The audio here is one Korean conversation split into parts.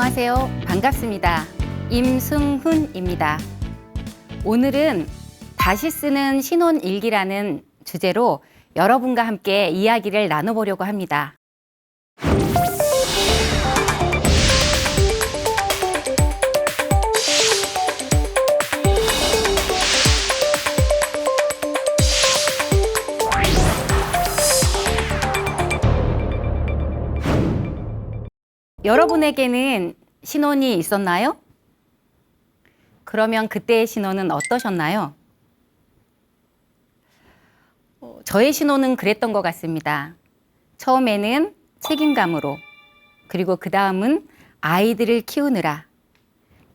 안녕하세요. 반갑습니다. 임승훈입니다. 오늘은 다시 쓰는 신혼일기라는 주제로 여러분과 함께 이야기를 나눠보려고 합니다. 여러분에게는 신혼이 있었나요? 그러면 그때의 신혼은 어떠셨나요? 저의 신혼은 그랬던 것 같습니다. 처음에는 책임감으로, 그리고 그 다음은 아이들을 키우느라,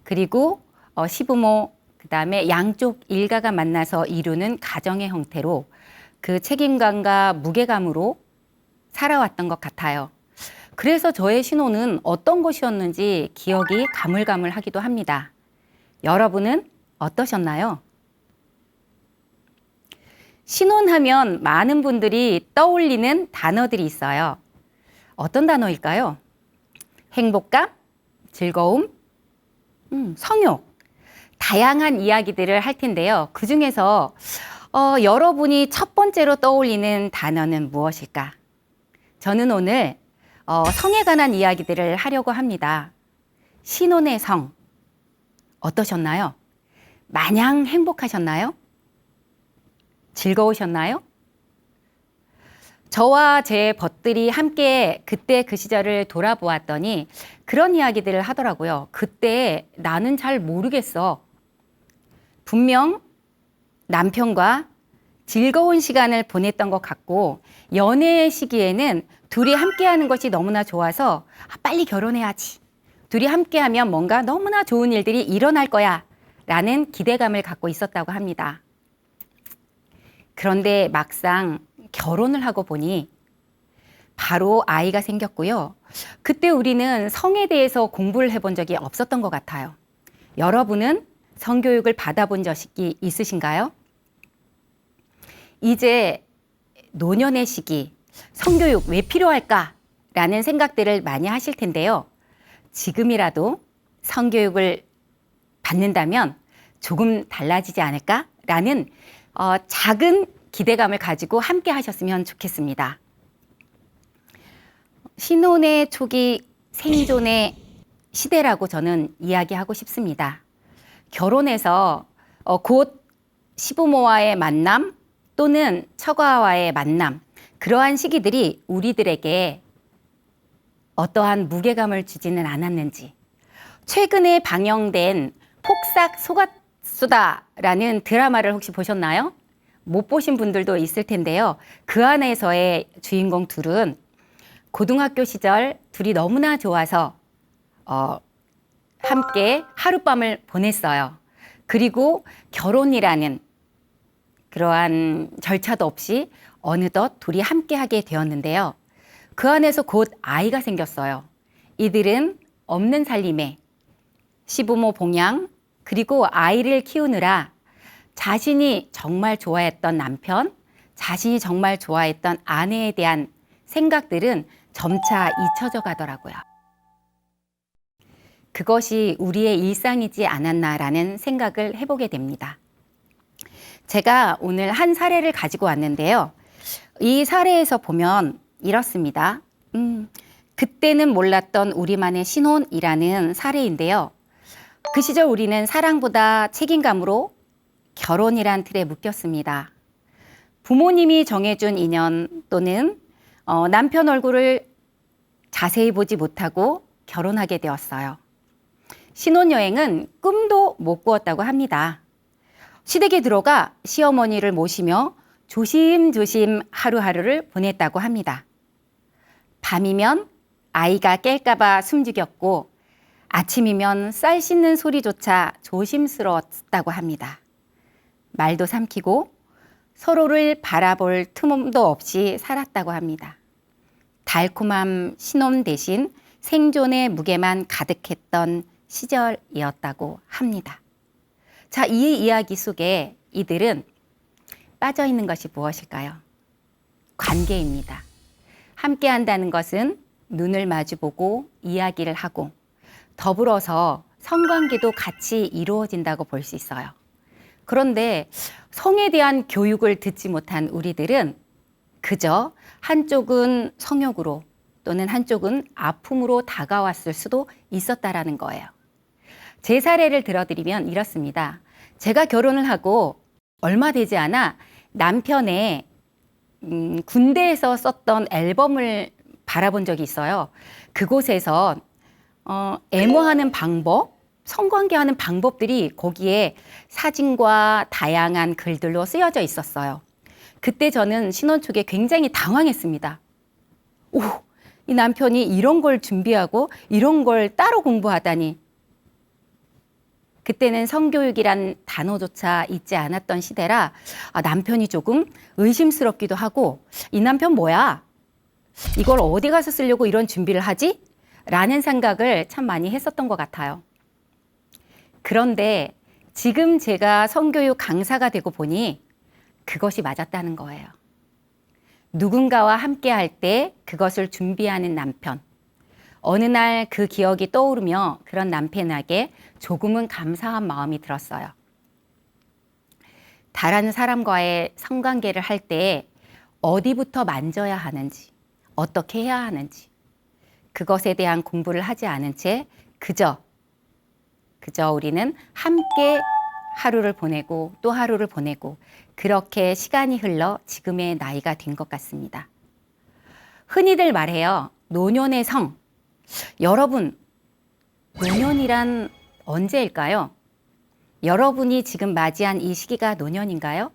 그리고 시부모, 그 다음에 양쪽 일가가 만나서 이루는 가정의 형태로 그 책임감과 무게감으로 살아왔던 것 같아요. 그래서 저의 신혼은 어떤 것이었는지 기억이 가물가물하기도 합니다. 여러분은 어떠셨나요? 신혼하면 많은 분들이 떠올리는 단어들이 있어요. 어떤 단어일까요? 행복감, 즐거움, 성욕, 다양한 이야기들을 할 텐데요. 그 중에서 여러분이 첫 번째로 떠올리는 단어는 무엇일까? 저는 오늘 성에 관한 이야기들을 하려고 합니다. 신혼의 성, 어떠셨나요? 마냥 행복하셨나요? 즐거우셨나요? 저와 제 벗들이 함께 그때 그 시절을 돌아보았더니 그런 이야기들을 하더라고요. 그때 나는 잘 모르겠어. 분명 남편과 즐거운 시간을 보냈던 것 같고 연애의 시기에는 둘이 함께하는 것이 너무나 좋아서 빨리 결혼해야지. 둘이 함께하면 뭔가 너무나 좋은 일들이 일어날 거야 라는 기대감을 갖고 있었다고 합니다. 그런데 막상 결혼을 하고 보니 바로 아이가 생겼고요. 그때 우리는 성에 대해서 공부를 해본 적이 없었던 것 같아요. 여러분은 성교육을 받아본 적이 있으신가요? 이제 노년의 시기, 성교육 왜 필요할까? 라는 생각들을 많이 하실 텐데요. 지금이라도 성교육을 받는다면 조금 달라지지 않을까? 라는 작은 기대감을 가지고 함께 하셨으면 좋겠습니다. 신혼의 초기 생존의 시대라고 저는 이야기하고 싶습니다. 결혼해서 곧 시부모와의 만남 또는 처가와의 만남, 그러한 시기들이 우리들에게 어떠한 무게감을 주지는 않았는지, 최근에 방영된 폭삭 속았수다라는 드라마를 혹시 보셨나요? 못 보신 분들도 있을 텐데요. 그 안에서의 주인공 둘은 고등학교 시절 둘이 너무나 좋아서 함께 하룻밤을 보냈어요. 그리고 결혼이라는 그러한 절차도 없이 어느덧 둘이 함께하게 되었는데요. 그 안에서 곧 아이가 생겼어요. 이들은 없는 살림에 시부모 봉양 그리고 아이를 키우느라 자신이 정말 좋아했던 남편, 자신이 정말 좋아했던 아내에 대한 생각들은 점차 잊혀져 가더라고요. 그것이 우리의 일상이지 않았나라는 생각을 해보게 됩니다. 제가 오늘 한 사례를 가지고 왔는데요. 이 사례에서 보면 이렇습니다. 그때는 몰랐던 우리만의 신혼이라는 사례인데요. 그 시절 우리는 사랑보다 책임감으로 결혼이란 틀에 묶였습니다. 부모님이 정해준 인연 또는 남편 얼굴을 자세히 보지 못하고 결혼하게 되었어요. 신혼여행은 꿈도 못 꾸었다고 합니다. 시댁에 들어가 시어머니를 모시며 조심조심 하루하루를 보냈다고 합니다. 밤이면 아이가 깰까봐 숨죽였고 아침이면 쌀 씻는 소리조차 조심스러웠다고 합니다. 말도 삼키고 서로를 바라볼 틈도 없이 살았다고 합니다. 달콤한 신혼 대신 생존의 무게만 가득했던 시절이었다고 합니다. 자, 이 이야기 속에 이들은 빠져 있는 것이 무엇일까요? 관계입니다. 함께 한다는 것은 눈을 마주보고 이야기를 하고 더불어서 성관계도 같이 이루어진다고 볼 수 있어요. 그런데 성에 대한 교육을 듣지 못한 우리들은 그저 한쪽은 성욕으로 또는 한쪽은 아픔으로 다가왔을 수도 있었다라는 거예요. 제 사례를 들어드리면 이렇습니다. 제가 결혼을 하고 얼마 되지 않아 남편의 군대에서 썼던 앨범을 바라본 적이 있어요. 그곳에서 애모하는 방법, 성관계하는 방법들이 거기에 사진과 다양한 글들로 쓰여져 있었어요. 그때 저는 신혼 초기에 굉장히 당황했습니다. 오, 이 남편이 이런 걸 준비하고 이런 걸 따로 공부하다니. 그때는 성교육이란 단어조차 있지 않았던 시대라 남편이 조금 의심스럽기도 하고 이 남편 뭐야? 이걸 어디 가서 쓰려고 이런 준비를 하지? 라는 생각을 참 많이 했었던 것 같아요. 그런데 지금 제가 성교육 강사가 되고 보니 그것이 맞았다는 거예요. 누군가와 함께 할 때 그것을 준비하는 남편. 어느 날 그 기억이 떠오르며 그런 남편에게 조금은 감사한 마음이 들었어요. 다른 사람과의 성관계를 할 때 어디부터 만져야 하는지, 어떻게 해야 하는지, 그것에 대한 공부를 하지 않은 채 그저 우리는 함께 하루를 보내고 또 하루를 보내고 그렇게 시간이 흘러 지금의 나이가 된 것 같습니다. 흔히들 말해요. 노년의 성. 여러분, 노년이란 언제일까요? 여러분이 지금 맞이한 이 시기가 노년인가요?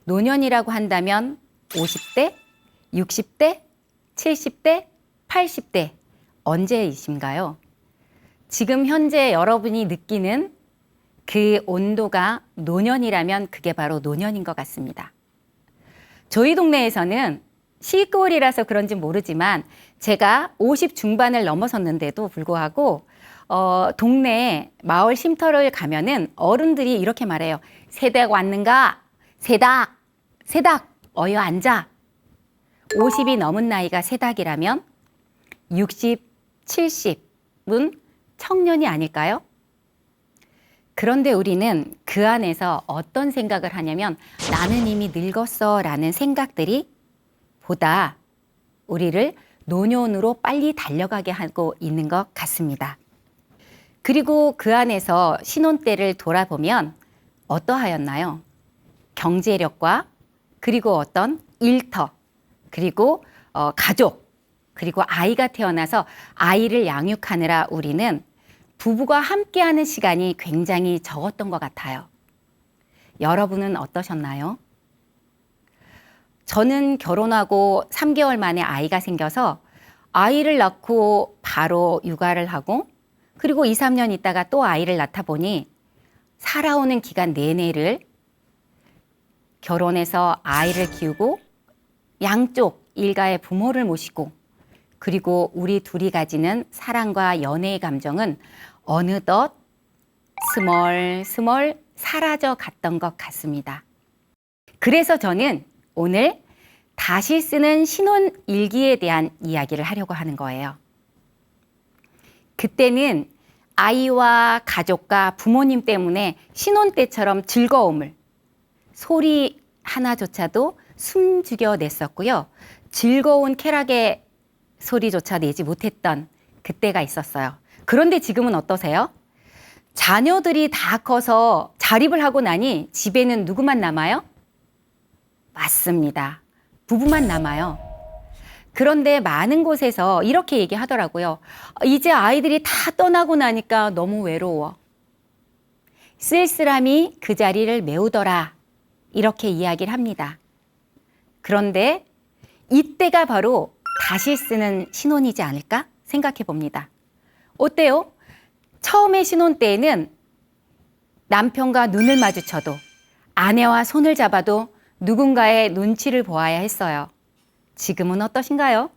노년이라고 한다면 50대, 60대, 70대, 80대 언제이신가요? 지금 현재 여러분이 느끼는 그 온도가 노년이라면 그게 바로 노년인 것 같습니다. 저희 동네에서는 시골이라서 그런지 모르지만 제가 50 중반을 넘어섰는데도 불구하고 동네 마을 쉼터를 가면은 어른들이 이렇게 말해요. 새댁 왔는가? 새닭, 새닭, 어여 앉아. 50이 넘은 나이가 새닭이라면 60, 70은 청년이 아닐까요? 그런데 우리는 그 안에서 어떤 생각을 하냐면 나는 이미 늙었어 라는 생각들이 보다 우리를 노년으로 빨리 달려가게 하고 있는 것 같습니다. 그리고 그 안에서 신혼 때를 돌아보면 어떠하였나요? 경제력과 그리고 어떤 일터 그리고 가족 그리고 아이가 태어나서 아이를 양육하느라 우리는 부부가 함께하는 시간이 굉장히 적었던 것 같아요. 여러분은 어떠셨나요? 저는 결혼하고 3개월 만에 아이가 생겨서 아이를 낳고 바로 육아를 하고 그리고 2, 3년 있다가 또 아이를 낳다 보니 살아오는 기간 내내를 결혼해서 아이를 키우고 양쪽 일가의 부모를 모시고 그리고 우리 둘이 가지는 사랑과 연애의 감정은 어느덧 스멀스멀 사라져 갔던 것 같습니다. 그래서 저는 오늘 다시 쓰는 신혼 일기에 대한 이야기를 하려고 하는 거예요. 그때는 아이와 가족과 부모님 때문에 신혼 때처럼 즐거움을 소리 하나조차도 숨죽여 냈었고요. 즐거운 쾌락의 소리조차 내지 못했던 그때가 있었어요. 그런데 지금은 어떠세요? 자녀들이 다 커서 자립을 하고 나니 집에는 누구만 남아요? 맞습니다. 부부만 남아요. 그런데 많은 곳에서 이렇게 얘기하더라고요. 이제 아이들이 다 떠나고 나니까 너무 외로워. 쓸쓸함이 그 자리를 메우더라. 이렇게 이야기를 합니다. 그런데 이때가 바로 다시 쓰는 신혼이지 않을까 생각해 봅니다. 어때요? 처음에 신혼 때에는 남편과 눈을 마주쳐도 아내와 손을 잡아도 누군가의 눈치를 보아야 했어요. 지금은 어떠신가요?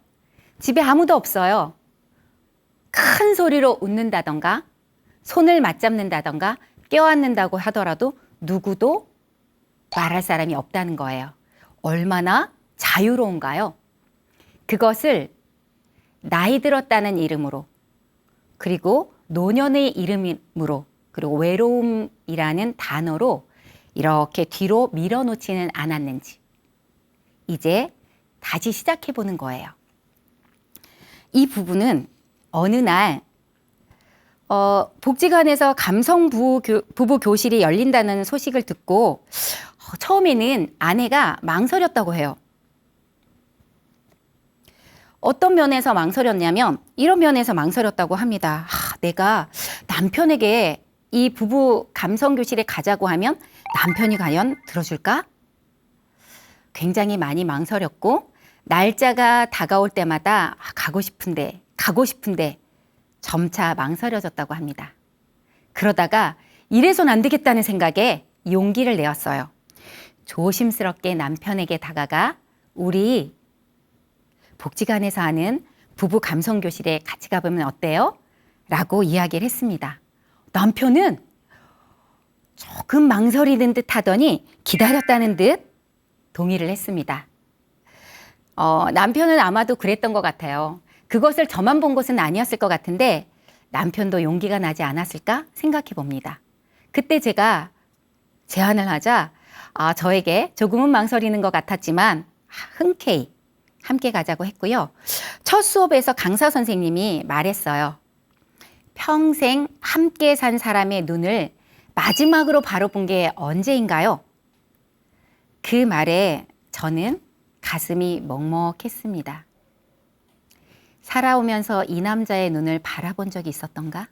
집에 아무도 없어요. 큰 소리로 웃는다던가 손을 맞잡는다던가 껴안는다고 하더라도 누구도 말할 사람이 없다는 거예요. 얼마나 자유로운가요? 그것을 나이 들었다는 이름으로 그리고 노년의 이름으로 그리고 외로움이라는 단어로 이렇게 뒤로 밀어놓지는 않았는지 이제 다시 시작해 보는 거예요. 이 부부는 어느 날 복지관에서 감성 부부 교실이 열린다는 소식을 듣고 처음에는 아내가 망설였다고 해요. 어떤 면에서 망설였냐면 이런 면에서 망설였다고 합니다. 내가 남편에게 이 부부 감성 교실에 가자고 하면 남편이 과연 들어줄까? 굉장히 많이 망설였고 날짜가 다가올 때마다 가고 싶은데 점차 망설여졌다고 합니다. 그러다가 이래선 안 되겠다는 생각에 용기를 내었어요. 조심스럽게 남편에게 다가가 우리 복지관에서 하는 부부 감성 교실에 같이 가보면 어때요? 라고 이야기를 했습니다. 남편은 조금 망설이는 듯 하더니 기다렸다는 듯 동의를 했습니다. 남편은 아마도 그랬던 것 같아요. 그것을 저만 본 것은 아니었을 것 같은데 남편도 용기가 나지 않았을까 생각해 봅니다. 그때 제가 제안을 하자 저에게 조금은 망설이는 것 같았지만 흔쾌히 함께 가자고 했고요. 첫 수업에서 강사 선생님이 말했어요. 평생 함께 산 사람의 눈을 마지막으로 바라본 게 언제인가요? 그 말에 저는 가슴이 먹먹했습니다. 살아오면서 이 남자의 눈을 바라본 적이 있었던가?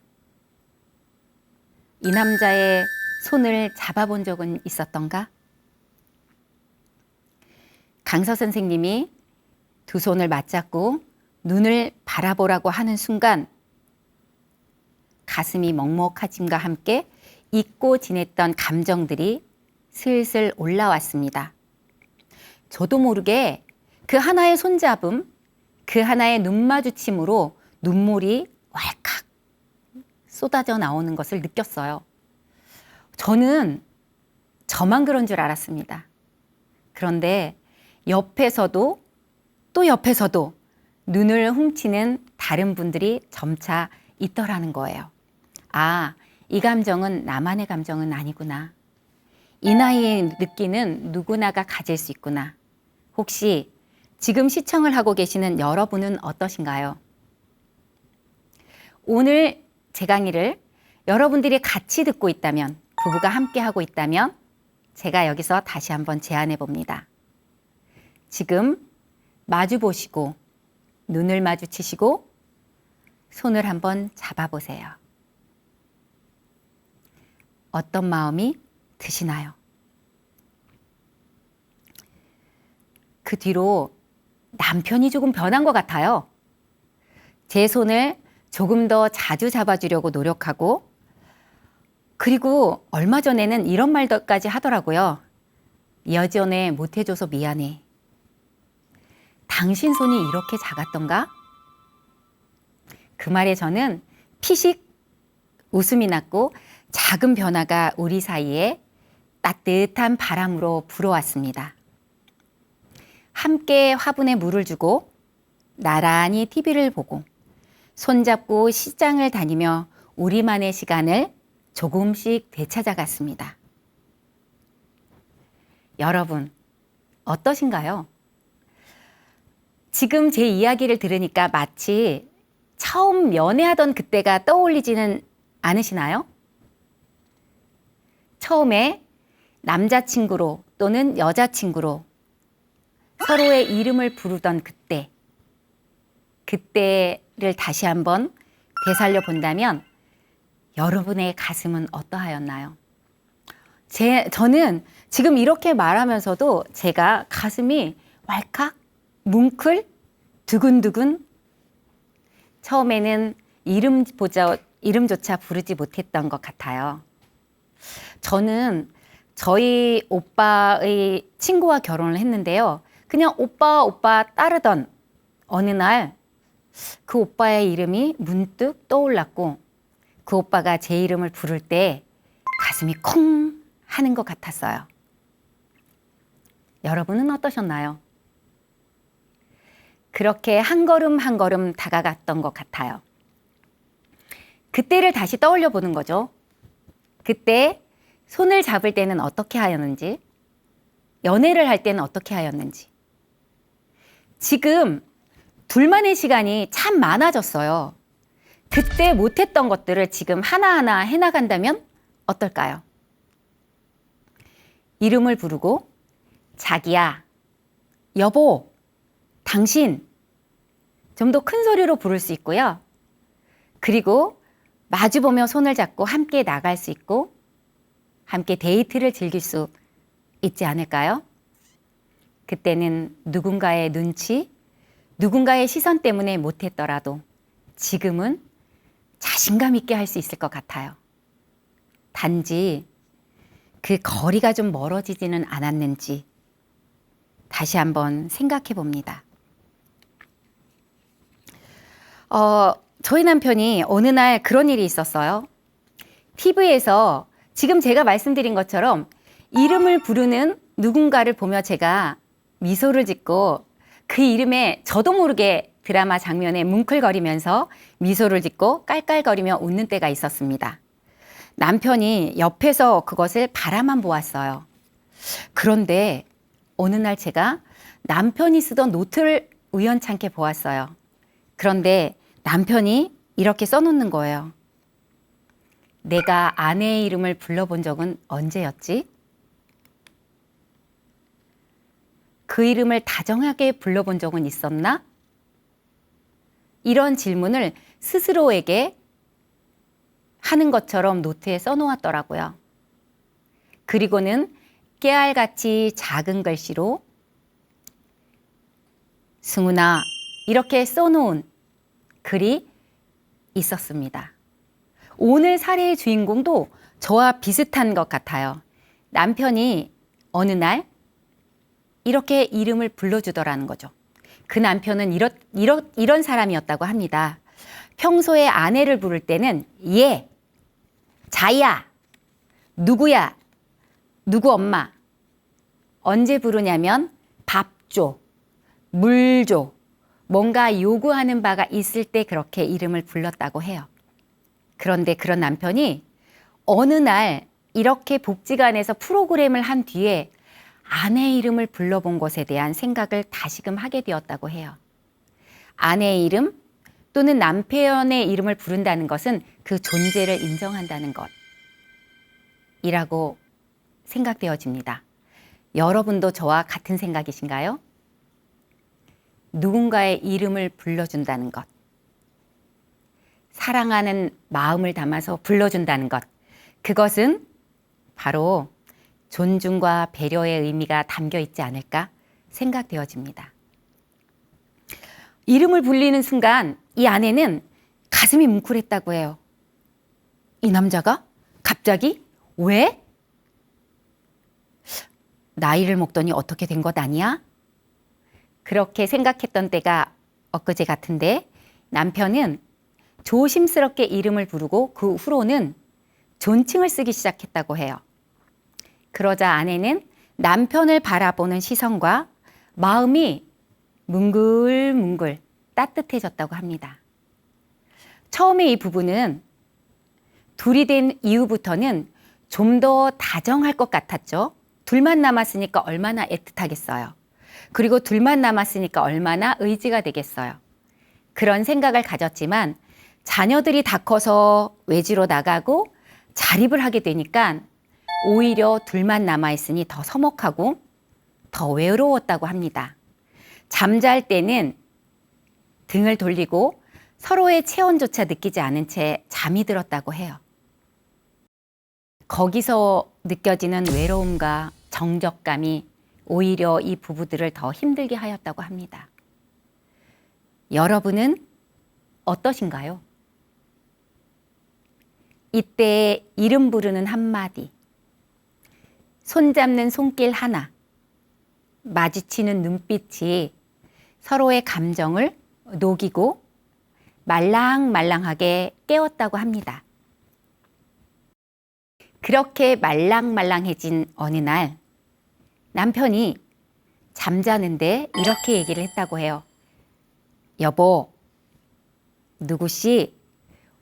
이 남자의 손을 잡아본 적은 있었던가? 강사 선생님이 두 손을 맞잡고 눈을 바라보라고 하는 순간 가슴이 먹먹해짐과 함께 잊고 지냈던 감정들이 슬슬 올라왔습니다. 저도 모르게 그 하나의 손잡음, 그 하나의 눈 마주침으로 눈물이 왈칵 쏟아져 나오는 것을 느꼈어요. 저는 저만 그런 줄 알았습니다. 그런데 옆에서도 또 옆에서도 눈을 훔치는 다른 분들이 점차 있더라는 거예요. 이 감정은 나만의 감정은 아니구나. 이 나이에 느끼는 누구나가 가질 수 있구나. 혹시 지금 시청을 하고 계시는 여러분은 어떠신가요? 오늘 제 강의를 여러분들이 같이 듣고 있다면, 부부가 함께 하고 있다면 제가 여기서 다시 한번 제안해 봅니다. 지금 마주 보시고 눈을 마주치시고 손을 한번 잡아보세요. 어떤 마음이 드시나요? 그 뒤로 남편이 조금 변한 것 같아요. 제 손을 조금 더 자주 잡아주려고 노력하고, 그리고 얼마 전에는 이런 말까지 하더라고요. 예전에 못해줘서 미안해. 당신 손이 이렇게 작았던가? 그 말에 저는 피식 웃음이 났고 작은 변화가 우리 사이에 따뜻한 바람으로 불어왔습니다. 함께 화분에 물을 주고 나란히 TV를 보고 손잡고 시장을 다니며 우리만의 시간을 조금씩 되찾아갔습니다. 여러분, 어떠신가요? 지금 제 이야기를 들으니까 마치 처음 연애하던 그때가 떠올리지는 않으시나요? 처음에 남자친구로 또는 여자친구로 서로의 이름을 부르던 그때를 다시 한번 되살려 본다면 여러분의 가슴은 어떠하였나요? 저는 지금 이렇게 말하면서도 제가 가슴이 왈칵, 뭉클, 두근두근. 처음에는 이름조차 부르지 못했던 것 같아요. 저는 저희 오빠의 친구와 결혼을 했는데요. 그냥 오빠 따르던 어느 날 그 오빠의 이름이 문득 떠올랐고 그 오빠가 제 이름을 부를 때 가슴이 콩 하는 것 같았어요. 여러분은 어떠셨나요? 그렇게 한 걸음 한 걸음 다가갔던 것 같아요. 그때를 다시 떠올려 보는 거죠. 그때 손을 잡을 때는 어떻게 하였는지, 연애를 할 때는 어떻게 하였는지. 지금 둘만의 시간이 참 많아졌어요. 그때 못했던 것들을 지금 하나하나 해나간다면 어떨까요? 이름을 부르고 자기야, 여보, 당신 좀 더 큰 소리로 부를 수 있고요. 그리고 마주보며 손을 잡고 함께 나갈 수 있고 함께 데이트를 즐길 수 있지 않을까요? 그때는 누군가의 눈치, 누군가의 시선 때문에 못했더라도 지금은 자신감 있게 할 수 있을 것 같아요. 단지 그 거리가 좀 멀어지지는 않았는지 다시 한번 생각해 봅니다. 저희 남편이 어느 날 그런 일이 있었어요. TV에서 지금 제가 말씀드린 것처럼 이름을 부르는 누군가를 보며 제가 미소를 짓고 그 이름에 저도 모르게 드라마 장면에 뭉클거리면서 미소를 짓고 깔깔거리며 웃는 때가 있었습니다. 남편이 옆에서 그것을 바라만 보았어요. 그런데 어느 날 제가 남편이 쓰던 노트를 우연찮게 보았어요. 그런데 남편이 이렇게 써놓는 거예요. 내가 아내의 이름을 불러본 적은 언제였지? 그 이름을 다정하게 불러본 적은 있었나? 이런 질문을 스스로에게 하는 것처럼 노트에 써놓았더라고요. 그리고는 깨알같이 작은 글씨로 승훈아 이렇게 써놓은 글이 있었습니다. 오늘 사례의 주인공도 저와 비슷한 것 같아요. 남편이 어느 날 이렇게 이름을 불러주더라는 거죠. 그 남편은 이런 사람이었다고 합니다. 평소에 아내를 부를 때는 얘, 자야, 누구야, 누구 엄마. 언제 부르냐면 밥 줘, 물 줘, 뭔가 요구하는 바가 있을 때 그렇게 이름을 불렀다고 해요. 그런데 그런 남편이 어느 날 이렇게 복지관에서 프로그램을 한 뒤에 아내의 이름을 불러본 것에 대한 생각을 다시금 하게 되었다고 해요. 아내의 이름 또는 남편의 이름을 부른다는 것은 그 존재를 인정한다는 것이라고 생각되어집니다. 여러분도 저와 같은 생각이신가요? 누군가의 이름을 불러준다는 것, 사랑하는 마음을 담아서 불러준다는 것, 그것은 바로 존중과 배려의 의미가 담겨 있지 않을까 생각되어집니다. 이름을 불리는 순간 이 아내는 가슴이 뭉클했다고 해요. 이 남자가 갑자기 왜? 나이를 먹더니 어떻게 된 것 아니야? 그렇게 생각했던 때가 엊그제 같은데 남편은 조심스럽게 이름을 부르고 그 후로는 존칭을 쓰기 시작했다고 해요. 그러자 아내는 남편을 바라보는 시선과 마음이 뭉글뭉글 따뜻해졌다고 합니다. 처음에 이 부부는 둘이 된 이후부터는 좀 더 다정할 것 같았죠. 둘만 남았으니까 얼마나 애틋하겠어요. 그리고 둘만 남았으니까 얼마나 의지가 되겠어요. 그런 생각을 가졌지만 자녀들이 다 커서 외지로 나가고 자립을 하게 되니까 오히려 둘만 남아있으니 더 서먹하고 더 외로웠다고 합니다. 잠잘 때는 등을 돌리고 서로의 체온조차 느끼지 않은 채 잠이 들었다고 해요. 거기서 느껴지는 외로움과 정적감이 오히려 이 부부들을 더 힘들게 하였다고 합니다. 여러분은 어떠신가요? 이때 이름 부르는 한마디, 손잡는 손길 하나, 마주치는 눈빛이 서로의 감정을 녹이고 말랑말랑하게 깨웠다고 합니다. 그렇게 말랑말랑해진 어느 날 남편이 잠자는데 이렇게 얘기를 했다고 해요. 여보, 누구씨,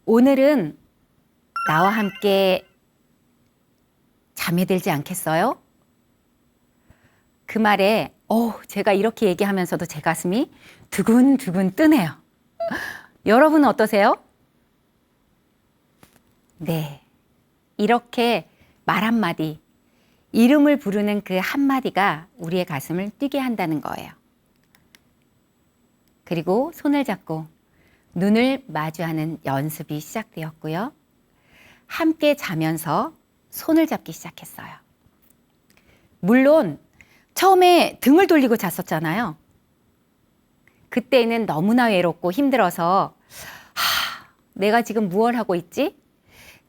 오늘은 나와 함께 잠이 들지 않겠어요? 그 말에 제가 이렇게 얘기하면서도 제 가슴이 두근두근 뜨네요. 여러분은 어떠세요? 네, 이렇게 말 한마디, 이름을 부르는 그 한마디가 우리의 가슴을 뛰게 한다는 거예요. 그리고 손을 잡고 눈을 마주하는 연습이 시작되었고요. 함께 자면서 손을 잡기 시작했어요. 물론 처음에 등을 돌리고 잤었잖아요. 그때는 너무나 외롭고 힘들어서 내가 지금 무얼 하고 있지?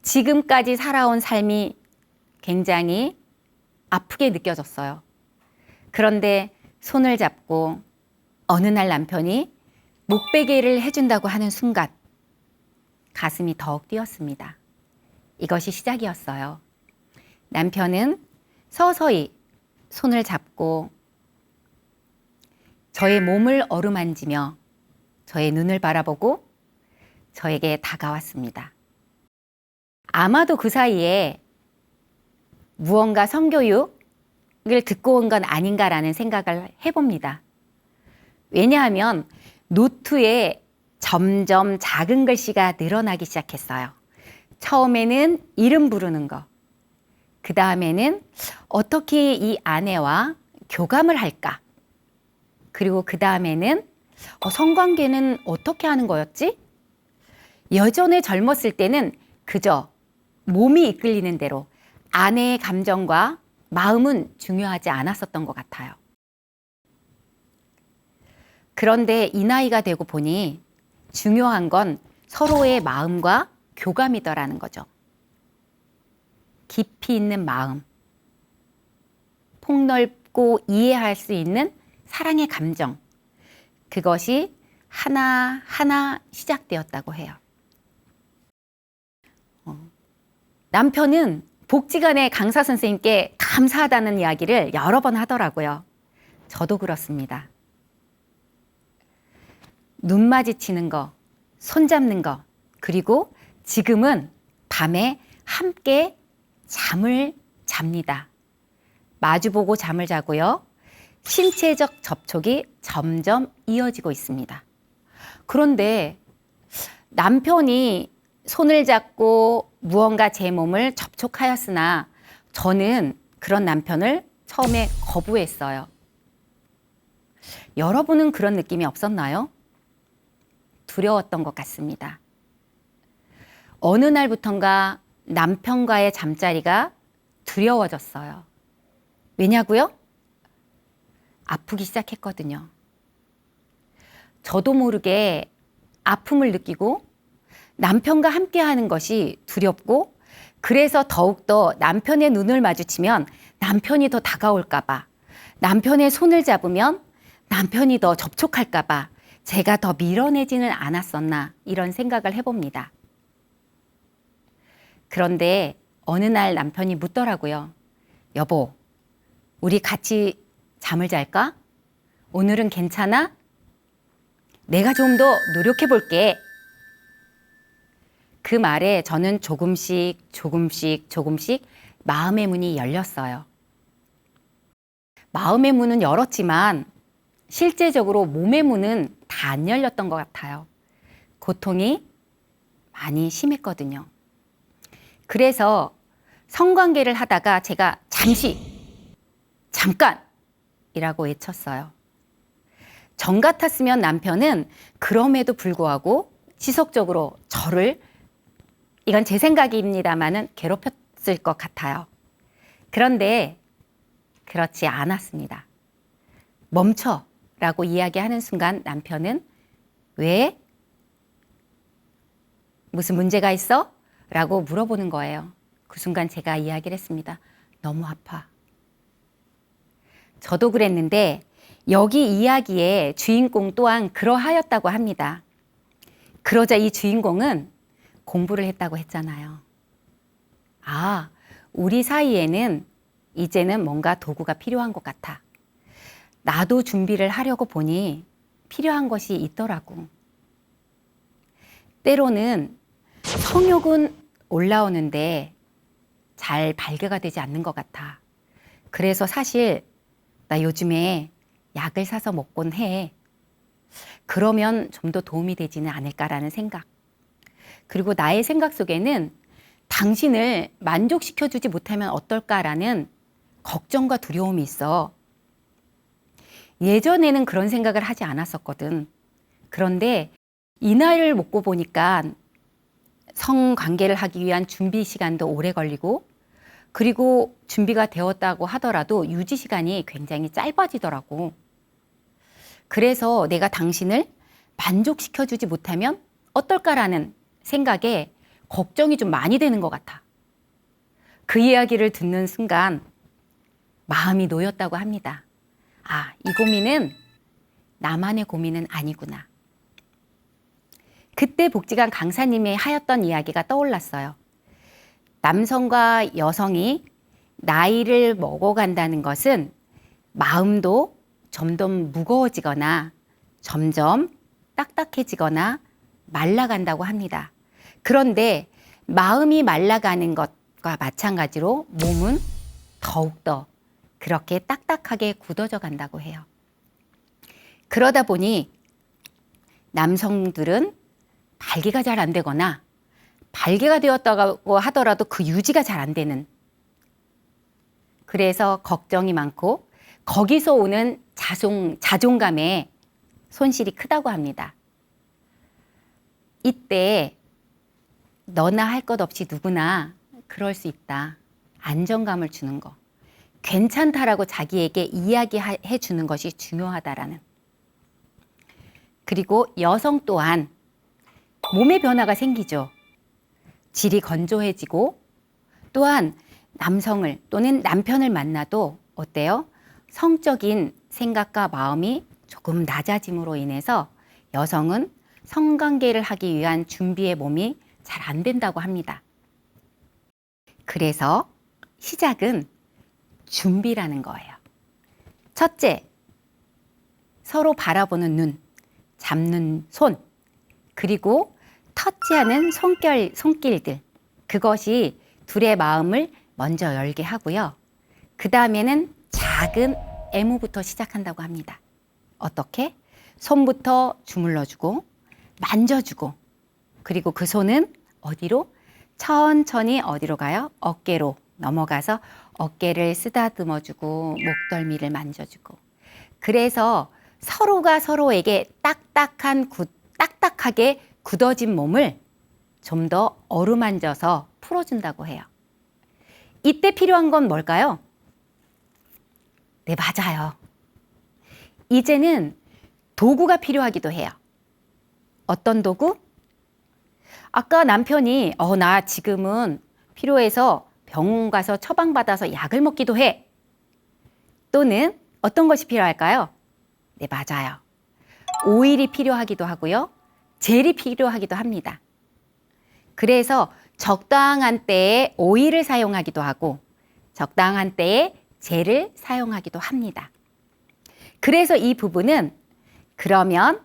지금까지 살아온 삶이 굉장히 아프게 느껴졌어요. 그런데 손을 잡고 어느 날 남편이 목베개를 해준다고 하는 순간 가슴이 더욱 뛰었습니다. 이것이 시작이었어요. 남편은 서서히 손을 잡고 저의 몸을 어루만지며 저의 눈을 바라보고 저에게 다가왔습니다. 아마도 그 사이에 무언가 성교육을 듣고 온 건 아닌가라는 생각을 해봅니다. 왜냐하면 노트에 점점 작은 글씨가 늘어나기 시작했어요. 처음에는 이름 부르는 거, 그 다음에는 어떻게 이 아내와 교감을 할까? 그리고 그 다음에는 성관계는 어떻게 하는 거였지? 예전에 젊었을 때는 그저 몸이 이끌리는 대로 아내의 감정과 마음은 중요하지 않았었던 것 같아요. 그런데 이 나이가 되고 보니 중요한 건 서로의 마음과 교감이더라는 거죠. 깊이 있는 마음, 폭넓고 이해할 수 있는 사랑의 감정, 그것이 하나하나 시작되었다고 해요. 남편은 복지관의 강사 선생님께 감사하다는 이야기를 여러 번 하더라고요. 저도 그렇습니다. 눈 마주치는 거, 손 잡는 거, 그리고 지금은 밤에 함께 잠을 잡니다. 마주보고 잠을 자고요. 신체적 접촉이 점점 이어지고 있습니다. 그런데 남편이 손을 잡고 무언가 제 몸을 접촉하였으나 저는 그런 남편을 처음에 거부했어요. 여러분은 그런 느낌이 없었나요? 두려웠던 것 같습니다. 어느 날부턴가 남편과의 잠자리가 두려워졌어요. 왜냐고요? 아프기 시작했거든요. 저도 모르게 아픔을 느끼고 남편과 함께 하는 것이 두렵고, 그래서 더욱더 남편의 눈을 마주치면 남편이 더 다가올까봐, 남편의 손을 잡으면 남편이 더 접촉할까봐 제가 더 밀어내지는 않았었나, 이런 생각을 해봅니다. 그런데 어느 날 남편이 묻더라고요. 여보, 우리 같이 잠을 잘까? 오늘은 괜찮아? 내가 좀 더 노력해 볼게. 그 말에 저는 조금씩 마음의 문이 열렸어요. 마음의 문은 열었지만 실제적으로 몸의 문은 다 안 열렸던 것 같아요. 고통이 많이 심했거든요. 그래서 성관계를 하다가 제가 잠깐이라고 외쳤어요. 전 같았으면 남편은 그럼에도 불구하고 지속적으로 저를, 이건 제 생각입니다마는, 괴롭혔을 것 같아요. 그런데 그렇지 않았습니다. 멈춰라고 이야기하는 순간 남편은 왜? 무슨 문제가 있어? 라고 물어보는 거예요. 그 순간 제가 이야기를 했습니다. 너무 아파. 저도 그랬는데 여기 이야기의 주인공 또한 그러하였다고 합니다. 그러자 이 주인공은 공부를 했다고 했잖아요. 아, 우리 사이에는 이제는 뭔가 도구가 필요한 것 같아. 나도 준비를 하려고 보니 필요한 것이 있더라고. 때로는 성욕은 올라오는데 잘 발견가 되지 않는 것 같아. 그래서 사실 나 요즘에 약을 사서 먹곤 해. 그러면 좀 더 도움이 되지는 않을까라는 생각. 그리고 나의 생각 속에는 당신을 만족시켜주지 못하면 어떨까라는 걱정과 두려움이 있어. 예전에는 그런 생각을 하지 않았었거든. 그런데 이 나이를 먹고 보니까 성관계를 하기 위한 준비 시간도 오래 걸리고, 그리고 준비가 되었다고 하더라도 유지 시간이 굉장히 짧아지더라고. 그래서 내가 당신을 만족시켜주지 못하면 어떨까라는 생각에 걱정이 좀 많이 되는 것 같아. 그 이야기를 듣는 순간 마음이 놓였다고 합니다. 아, 이 고민은 나만의 고민은 아니구나. 그때 복지관 강사님이 하였던 이야기가 떠올랐어요. 남성과 여성이 나이를 먹어간다는 것은 마음도 점점 무거워지거나 점점 딱딱해지거나 말라간다고 합니다. 그런데 마음이 말라가는 것과 마찬가지로 몸은 더욱더 그렇게 딱딱하게 굳어져 간다고 해요. 그러다 보니 남성들은 발기가 잘 안 되거나 발기가 되었다고 하더라도 그 유지가 잘 안 되는, 그래서 걱정이 많고 거기서 오는 자존감에 손실이 크다고 합니다. 이때 너나 할 것 없이 누구나 그럴 수 있다. 안정감을 주는 거. 괜찮다라고 자기에게 이야기해 주는 것이 중요하다라는. 그리고 여성 또한 몸의 변화가 생기죠. 질이 건조해지고, 또한 남성을 또는 남편을 만나도 어때요? 성적인 생각과 마음이 조금 낮아짐으로 인해서 여성은 성관계를 하기 위한 준비의 몸이 잘 안 된다고 합니다. 그래서 시작은 준비라는 거예요. 첫째, 서로 바라보는 눈, 잡는 손, 그리고 터치하는 손길들. 그것이 둘의 마음을 먼저 열게 하고요. 그 다음에는 작은 애무부터 시작한다고 합니다. 어떻게? 손부터 주물러주고 만져주고, 그리고 그 손은 어디로? 천천히 어디로 가요? 어깨로 넘어가서 어깨를 쓰다듬어주고 목덜미를 만져주고. 그래서 서로가 서로에게 딱딱하게 굳어진 몸을 좀 더 어루만져서 풀어준다고 해요. 이때 필요한 건 뭘까요? 네, 맞아요. 이제는 도구가 필요하기도 해요. 어떤 도구? 아까 남편이 나 지금은 필요해서 병원 가서 처방받아서 약을 먹기도 해. 또는 어떤 것이 필요할까요? 네, 맞아요. 오일이 필요하기도 하고요. 젤이 필요하기도 합니다. 그래서 적당한 때에 오일을 사용하기도 하고 적당한 때에 젤을 사용하기도 합니다. 그래서 이 부분은 그러면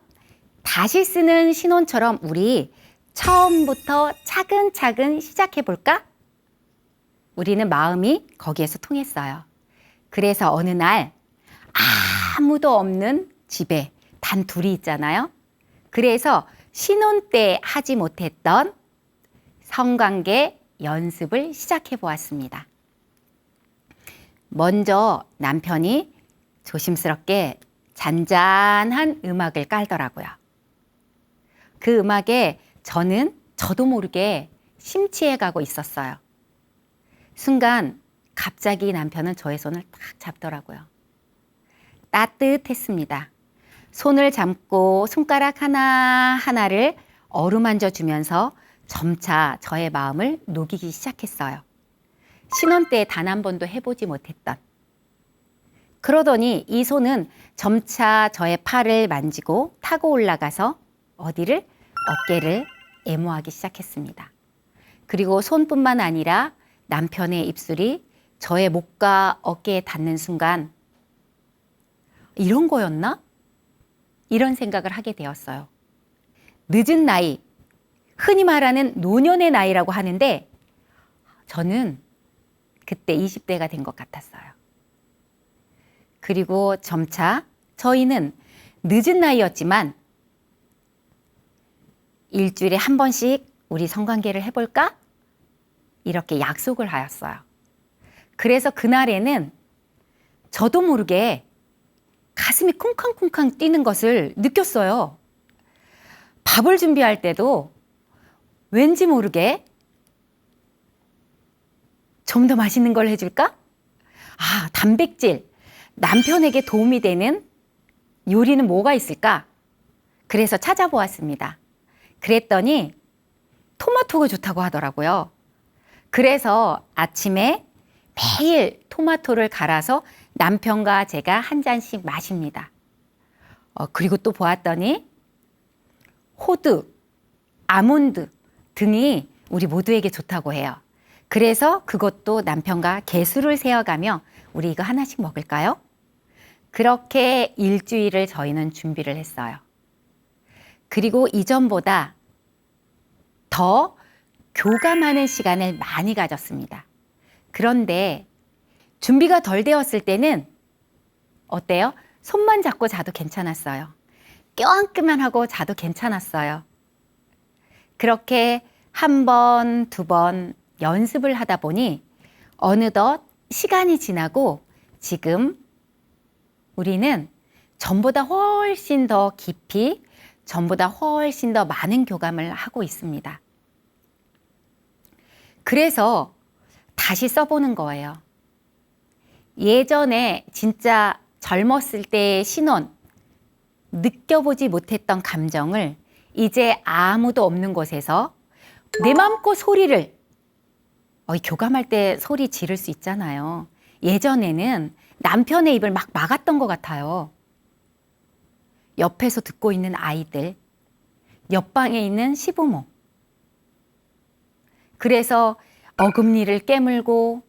다시 쓰는 신혼처럼 우리 처음부터 차근차근 시작해 볼까? 우리는 마음이 거기에서 통했어요. 그래서 어느 날 아무도 없는 집에 단 둘이 있잖아요. 그래서 신혼 때 하지 못했던 성관계 연습을 시작해 보았습니다. 먼저 남편이 조심스럽게 잔잔한 음악을 깔더라고요. 그 음악에 저도 모르게 심취해 가고 있었어요. 순간 갑자기 남편은 저의 손을 딱 잡더라고요. 따뜻했습니다. 손을 잡고 손가락 하나하나를 어루만져 주면서 점차 저의 마음을 녹이기 시작했어요. 신혼 때 단 한 번도 해보지 못했던. 그러더니 이 손은 점차 저의 팔을 만지고 타고 올라가서 어디를? 어깨를 애무하기 시작했습니다. 그리고 손뿐만 아니라 남편의 입술이 저의 목과 어깨에 닿는 순간 이런 거였나? 이런 생각을 하게 되었어요. 늦은 나이, 흔히 말하는 노년의 나이라고 하는데 저는 그때 20대가 된 것 같았어요. 그리고 점차 저희는 늦은 나이였지만 일주일에 한 번씩 우리 성관계를 해볼까? 이렇게 약속을 하였어요. 그래서 그날에는 저도 모르게 가슴이 쿵쾅쿵쾅 뛰는 것을 느꼈어요. 밥을 준비할 때도 왠지 모르게 좀 더 맛있는 걸 해줄까? 아, 단백질, 남편에게 도움이 되는 요리는 뭐가 있을까? 그래서 찾아보았습니다. 그랬더니 토마토가 좋다고 하더라고요. 그래서 아침에 매일 토마토를 갈아서 남편과 제가 한 잔씩 마십니다. 그리고 또 보았더니 호두, 아몬드 등이 우리 모두에게 좋다고 해요. 그래서 그것도 남편과 개수를 세어가며 우리 이거 하나씩 먹을까요? 그렇게 일주일을 저희는 준비를 했어요. 그리고 이전보다 더 교감하는 시간을 많이 가졌습니다. 그런데 준비가 덜 되었을 때는 어때요? 손만 잡고 자도 괜찮았어요. 껴안기만 하고 자도 괜찮았어요. 그렇게 한 번, 두 번 연습을 하다 보니 어느덧 시간이 지나고 지금 우리는 전보다 훨씬 더 깊이, 전보다 훨씬 더 많은 교감을 하고 있습니다. 그래서 다시 써보는 거예요. 예전에 진짜 젊었을 때의 신혼, 느껴보지 못했던 감정을 이제 아무도 없는 곳에서 내 맘껏 소리를, 교감할 때 소리 지를 수 있잖아요. 예전에는 남편의 입을 막 막았던 것 같아요. 옆에서 듣고 있는 아이들, 옆방에 있는 시부모. 그래서 어금니를 깨물고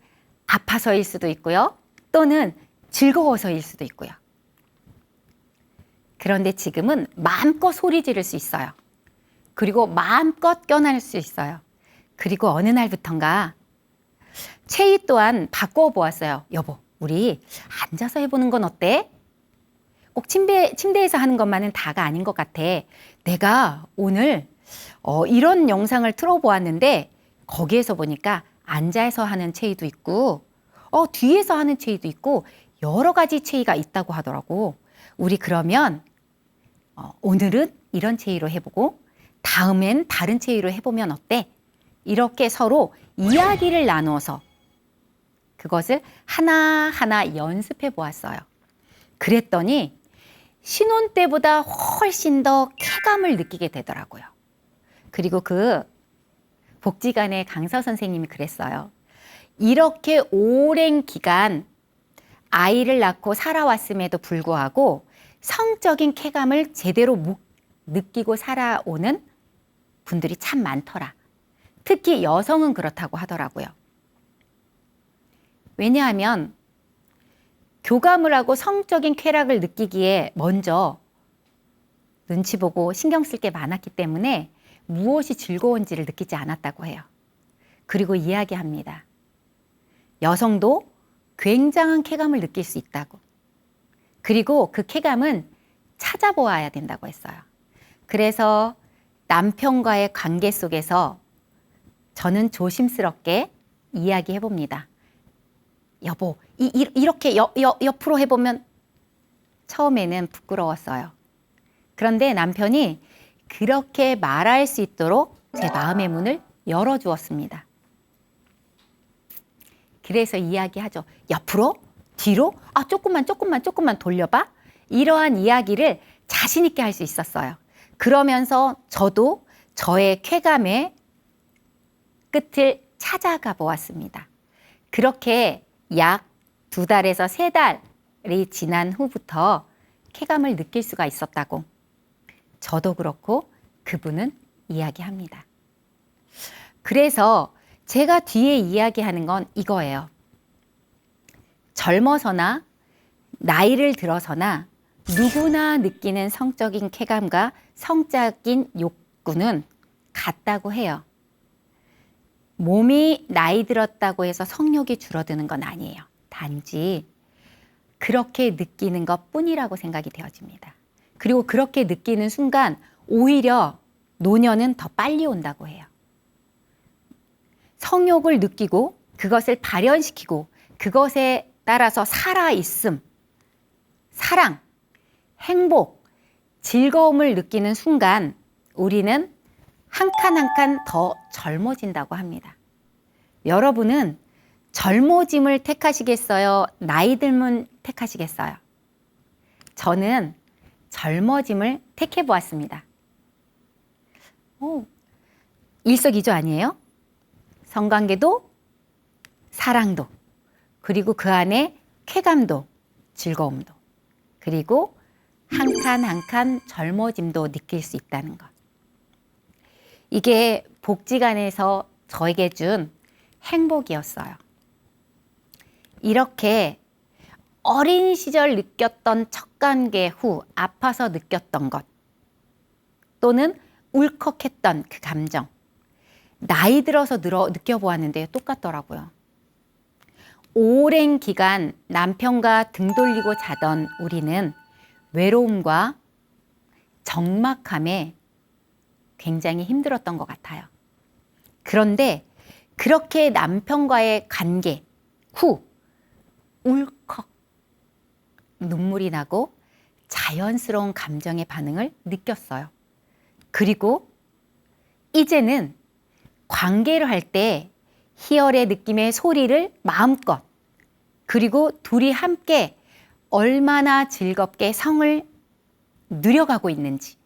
아파서일 수도 있고요. 또는 즐거워서일 수도 있고요. 그런데 지금은 마음껏 소리 지를 수 있어요. 그리고 마음껏 껴날 수 있어요. 그리고 어느 날부턴가 체위 또한 바꾸어 보았어요. 여보, 우리 앉아서 해보는 건 어때? 꼭 침대에서 하는 것만은 다가 아닌 것 같아. 내가 오늘 이런 영상을 틀어보았는데 거기에서 보니까 앉아서 하는 체위도 있고 뒤에서 하는 체위도 있고 여러 가지 체위가 있다고 하더라고. 우리 그러면 오늘은 이런 체위로 해보고 다음엔 다른 체위로 해보면 어때? 이렇게 서로 이야기를 나누어서 그것을 하나하나 연습해 보았어요. 그랬더니 신혼 때보다 훨씬 더 쾌감을 느끼게 되더라고요. 그리고 그 복지관의 강서 선생님이 그랬어요. 이렇게 오랜 기간 아이를 낳고 살아왔음에도 불구하고 성적인 쾌감을 제대로 못 느끼고 살아오는 분들이 참 많더라. 특히 여성은 그렇다고 하더라고요. 왜냐하면 교감을 하고 성적인 쾌락을 느끼기에 먼저 눈치 보고 신경 쓸 게 많았기 때문에 무엇이 즐거운지를 느끼지 않았다고 해요. 그리고 이야기합니다. 여성도 굉장한 쾌감을 느낄 수 있다고. 그리고 그 쾌감은 찾아보아야 된다고 했어요. 그래서 남편과의 관계 속에서 저는 조심스럽게 이야기해 봅니다. 여보, 이렇게 옆으로 해보면 처음에는 부끄러웠어요. 그런데 남편이 그렇게 말할 수 있도록 제 마음의 문을 열어주었습니다. 그래서 이야기하죠. 옆으로? 뒤로? 조금만 돌려봐. 이러한 이야기를 자신 있게 할 수 있었어요. 그러면서 저도 저의 쾌감의 끝을 찾아가 보았습니다. 그렇게 약 2달에서 3달이 지난 후부터 쾌감을 느낄 수가 있었다고 저도 그렇고 그분은 이야기합니다. 그래서 제가 뒤에 이야기하는 건 이거예요. 젊어서나 나이를 들어서나 누구나 느끼는 성적인 쾌감과 성적인 욕구는 같다고 해요. 몸이 나이 들었다고 해서 성욕이 줄어드는 건 아니에요. 단지 그렇게 느끼는 것 뿐이라고 생각이 되어집니다. 그리고 그렇게 느끼는 순간 오히려 노년은 더 빨리 온다고 해요. 성욕을 느끼고 그것을 발현시키고 그것에 따라서 살아있음, 사랑, 행복, 즐거움을 느끼는 순간 우리는 한 칸 한 칸 더 젊어진다고 합니다. 여러분은 젊어짐을 택하시겠어요? 나이 들면 택하시겠어요? 저는 젊어짐을 택해 보았습니다. 일석이조 아니에요? 성관계도, 사랑도, 그리고 그 안에 쾌감도, 즐거움도, 그리고 한 칸 한 칸 젊어짐도 느낄 수 있다는 것. 이게 복지관에서 저에게 준 행복이었어요. 이렇게 어린 시절 느꼈던 첫 관계 후 아파서 느꼈던 것 또는 울컥했던 그 감정 나이 들어서 느껴보았는데 똑같더라고요. 오랜 기간 남편과 등 돌리고 자던 우리는 외로움과 적막함에 굉장히 힘들었던 것 같아요. 그런데 그렇게 남편과의 관계 후 울컥 눈물이 나고 자연스러운 감정의 반응을 느꼈어요. 그리고 이제는 관계를 할 때 희열의 느낌의 소리를 마음껏 그리고 둘이 함께 얼마나 즐겁게 성을 누려가고 있는지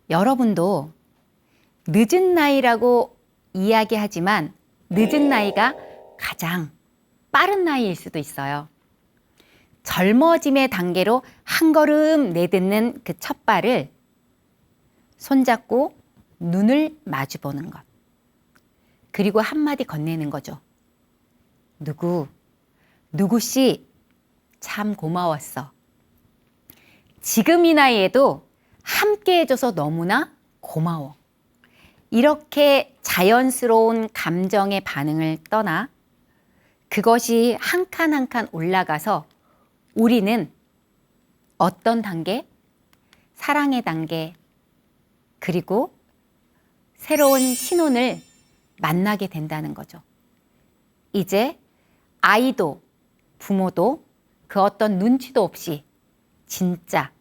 여러분도 늦은 나이라고 이야기하지만 늦은 나이가 가장 빠른 나이일 수도 있어요. 젊어짐의 단계로 한 걸음 내딛는 그 첫 발을 손잡고 눈을 마주보는 것. 그리고 한마디 건네는 거죠. 누구씨 참 고마웠어. 지금 이 나이에도 함께 해줘서 너무나 고마워. 이렇게 자연스러운 감정의 반응을 떠나 그것이 한 칸 한 칸 올라가서 우리는 어떤 단계? 사랑의 단계, 그리고 새로운 신혼을 만나게 된다는 거죠. 이제 아이도 부모도 그 어떤 눈치도 없이 진짜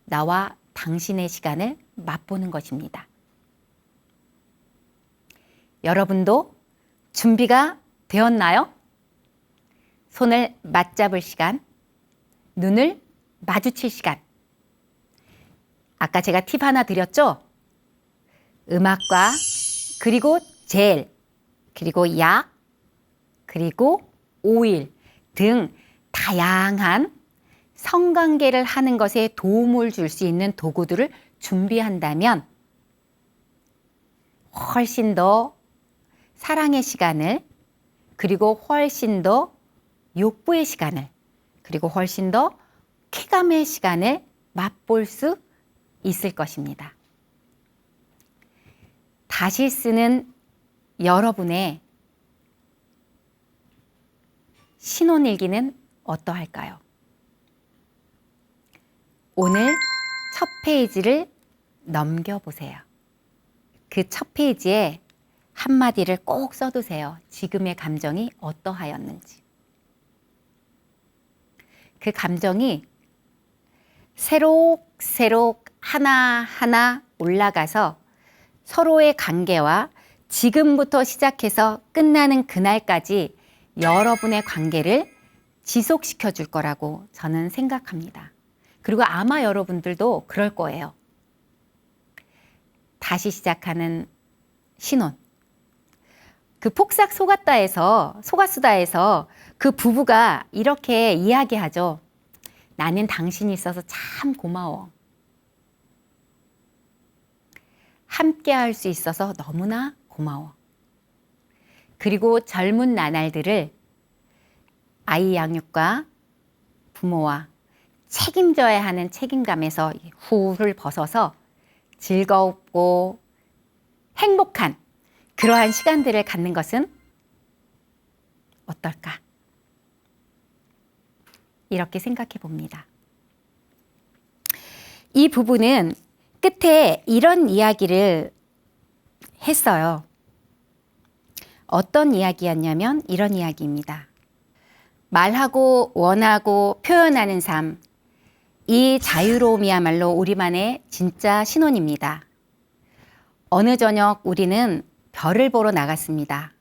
나와 당신의 시간을 맛보는 것입니다. 여러분도 준비가 되었나요? 손을 맞잡을 시간, 눈을 마주칠 시간. 아까 제가 팁 하나 드렸죠? 음악과 그리고 젤, 그리고 약, 그리고 오일 등 다양한 성관계를 하는 것에 도움을 줄 수 있는 도구들을 준비한다면 훨씬 더 사랑의 시간을 그리고 훨씬 더 욕구의 시간을 그리고 훨씬 더 쾌감의 시간을 맛볼 수 있을 것입니다. 다시 쓰는 여러분의 신혼일기는 어떠할까요? 오늘 첫 페이지를 넘겨보세요. 그 첫 페이지에 한마디를 꼭 써두세요. 지금의 감정이 어떠하였는지. 그 감정이 새록새록 하나하나 올라가서 서로의 관계와 지금부터 시작해서 끝나는 그날까지 여러분의 관계를 지속시켜 줄 거라고 저는 생각합니다. 그리고 아마 여러분들도 그럴 거예요. 다시 시작하는 신혼. 그 폭삭 속았수다에서 그 부부가 이렇게 이야기하죠. 나는 당신이 있어서 참 고마워. 함께 할 수 있어서 너무나 고마워. 그리고 젊은 나날들을 아이 양육과 부모와 책임져야 하는 책임감에서 후를 벗어서 즐겁고 행복한 그러한 시간들을 갖는 것은 어떨까? 이렇게 생각해 봅니다. 이 부부는 끝에 이런 이야기를 했어요. 어떤 이야기였냐면 이런 이야기입니다. 말하고 원하고 표현하는 삶, 이 자유로움이야말로 우리만의 진짜 신혼입니다. 어느 저녁 우리는 별을 보러 나갔습니다.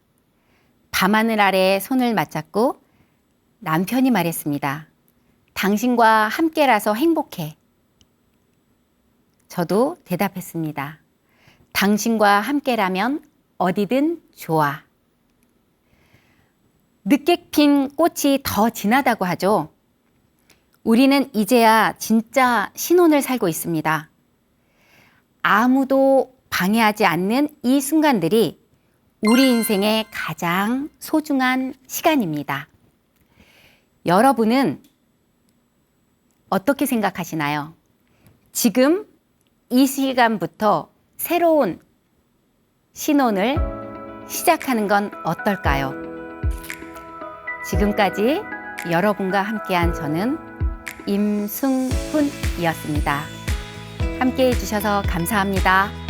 밤하늘 아래 손을 맞잡고 남편이 말했습니다. 당신과 함께라서 행복해. 저도 대답했습니다. 당신과 함께라면 어디든 좋아. 늦게 핀 꽃이 더 진하다고 하죠. 우리는 이제야 진짜 신혼을 살고 있습니다. 아무도 방해하지 않는 이 순간들이 우리 인생의 가장 소중한 시간입니다. 여러분은 어떻게 생각하시나요? 지금 이 시간부터 새로운 신혼을 시작하는 건 어떨까요? 지금까지 여러분과 함께한 저는 임승훈이었습니다. 함께해 주셔서 감사합니다.